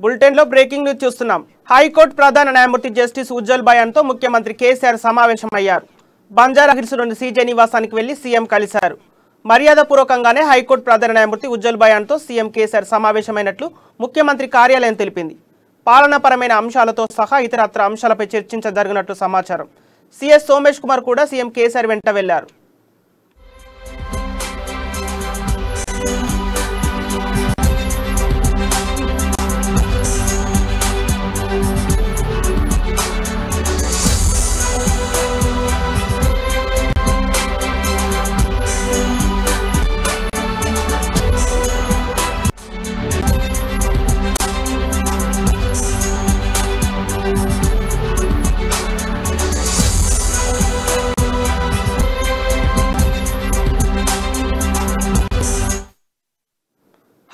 Bulletin లో breaking news చూస్తున్నాం. High court ప్రధాన న్యాయమూర్తి జస్టిస్ ఉజ్జల్ బయాన్తో ముఖ్యమంత్రి కేసీఆర్ సమావేశమయ్యారు. బంజారాహిల్స్లోని సీజే నివాసానికి వెళ్లి సీఎం కలిశారు. మర్యాదపూర్వకంగానే హైకోర్టు ప్రధాన న్యాయమూర్తి ఉజ్జల్ బయాన్తో సీఎం కేసీఆర్ సమావేశమైనట్లు ముఖ్యమంత్రి కార్యాలయం తెలిపింది. పాలనాపరమైన అంశాలతో సహా ఇతరత్ర అంశాలపై చర్చించజరగనున్నట్లు సమాచారం. సీఎస్ సోమేష్ కుమార్ కూడా సీఎం కేసీఆర్ వెంట వెళ్లారు.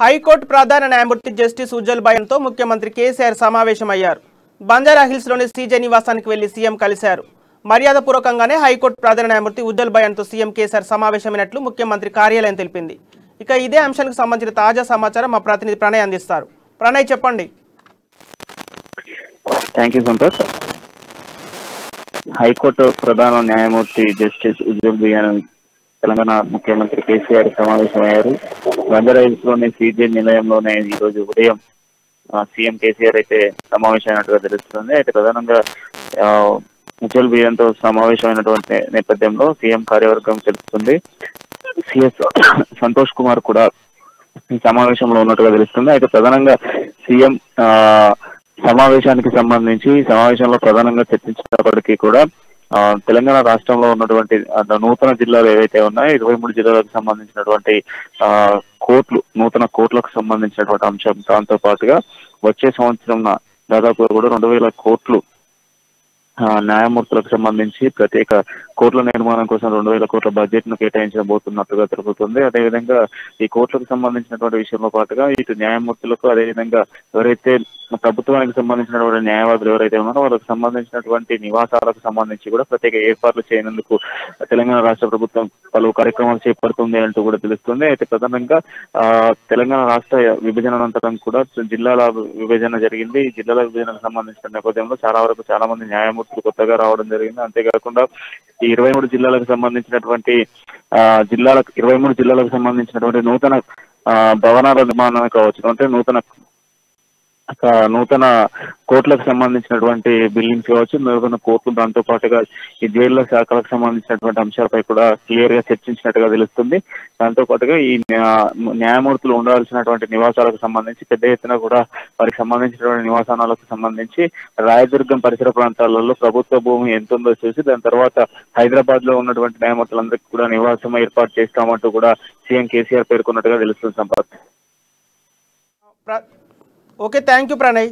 హైకోర్టు ప్రధాన న్యాయమూర్తి జస్టిస్ ఉజ్జల్ బయాన్తో ముఖ్యమంత్రి కేసీఆర్ సమావేశమయ్యారు. బంజారాహిల్స్లోని సీజే నివాసానికి వెళ్లి సీఎం కలిశారు. మర్యాదపూర్వకంగానే హైకోర్టు ప్రధాన న్యాయమూర్తి ఉజ్జల్ బయాన్తో సీఎం కేసీఆర్ సమావేశమైనట్లు ముఖ్యమంత్రి కార్యాలయం తెలిపింది. ఇక ఇదే అంశానికి సంబంధించిన తాజా సమాచారం మా ప్రతినిధి ప్రణయ్ అందిస్తారు. ప్రణయ్, చెప్పండి. Thank you Santosh. హైకోర్టు ప్రధాన న్యాయమూర్తి జస్టిస్ ఉజ్జల్ బయాన్ తెలంగాణ ముఖ్యమంత్రి కేసీఆర్ సమావేశమయ్యారు. బంజారాహిల్స్లోని సీజే నిలయంలోనే ఈ రోజు ఉదయం సీఎం కేసీఆర్ అయితే సమావేశమైనట్టుగా తెలుస్తుంది. అయితే ప్రధానంగా ఉజ్జల్ బయాన్తో సమావేశమైనటువంటి నేపథ్యంలో సీఎం కార్యవర్గం తెలుస్తుంది. సిఎస్ సంతోష్ కుమార్ కూడా ఈ సమావేశంలో ఉన్నట్టుగా తెలుస్తుంది. అయితే ప్రధానంగా సీఎం సమావేశానికి సంబంధించి సమావేశంలో ప్రధానంగా చర్చించినప్పటికీ కూడా తెలంగాణ రాష్ట్రంలో ఉన్నటువంటి నూతన జిల్లాలు ఏవైతే ఉన్నాయో 23 జిల్లాలకు సంబంధించినటువంటి నూతన కోట్లకు సంబంధించినటువంటి అంశం, దాంతో పాటుగా వచ్చే సంవత్సరం దాదాపు కూడా 2000 కోట్లు న్యాయమూర్తులకు సంబంధించి ప్రత్యేక కోర్టుల నిర్మాణం కోసం 2000 కోట్ల బడ్జెట్ ను కేటాయించబోతున్నట్టుగా తెలుపుతుంది. అదేవిధంగా ఈ కోర్టులకు సంబంధించినటువంటి విషయంలో పాటుగా ఇటు న్యాయమూర్తులకు, అదేవిధంగా ఎవరైతే ప్రభుత్వానికి సంబంధించినటువంటి న్యాయవాదులు ఎవరైతే ఉన్నారో వాళ్ళకి సంబంధించినటువంటి నివాసాలకు సంబంధించి కూడా ప్రత్యేక ఏర్పాట్లు చేయనందుకు తెలంగాణ రాష్ట్ర ప్రభుత్వం పలు కార్యక్రమాలు చేపడుతుంది అంటూ కూడా తెలుస్తుంది. అయితే ప్రధానంగా తెలంగాణ రాష్ట్ర విభజన అనంతరం కూడా జిల్లాల విభజన జరిగింది. ఈ జిల్లాల విభజనకు సంబంధించిన నేపథ్యంలో చాలా మంది న్యాయమూర్తులు కొత్తగా రావడం జరిగింది. అంతేకాకుండా ఈ 23 జిల్లాలకు సంబంధించినటువంటి 23 జిల్లాలకు సంబంధించినటువంటి నూతన భవనాల నిర్మాణం కావచ్చు, అంటే నూతన కోర్టులకు సంబంధించినటువంటి బిల్డింగ్స్ కావచ్చు, నూతన కోర్టులు, దాంతో పాటుగా ఈ జైళ్ల శాఖలకు సంబంధించినటువంటి అంశాలపై కూడా క్లియర్ గా చర్చించినట్టుగా తెలుస్తుంది. దాంతో పాటుగా ఈ న్యాయమూర్తులు ఉండాల్సినటువంటి నివాసాలకు సంబంధించి పెద్ద ఎత్తున కూడా వారికి సంబంధించినటువంటి నివాసాలకు సంబంధించి రాయదుర్గం పరిసర ప్రాంతాలలో ప్రభుత్వ భూమి ఎంత ఉందో చూసి దాని తర్వాత హైదరాబాద్ లో ఉన్నటువంటి న్యాయమూర్తులందరికీ కూడా నివాసం ఏర్పాటు చేస్తామంటూ కూడా సీఎం కేసీఆర్ పేర్కొన్నట్టుగా తెలుస్తుంది. Sampath. Okay, thank you Pranay.